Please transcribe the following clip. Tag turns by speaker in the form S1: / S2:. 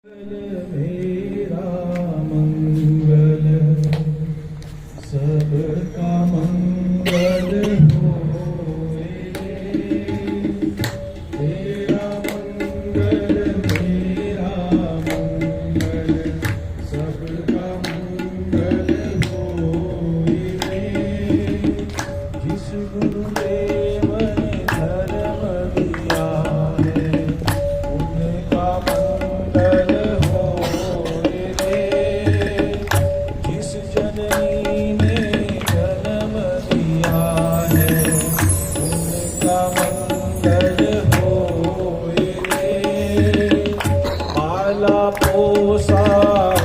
S1: मेरा मंगल सबका मंगल होए तेरा मंगल मेरा मंगल सबका मंगल होए जिस गुरुदेव ने धर्म दिया है उनका मंगल होए जिस जननी ने जन्म दिया है उनका मंगल होए पाला पोसा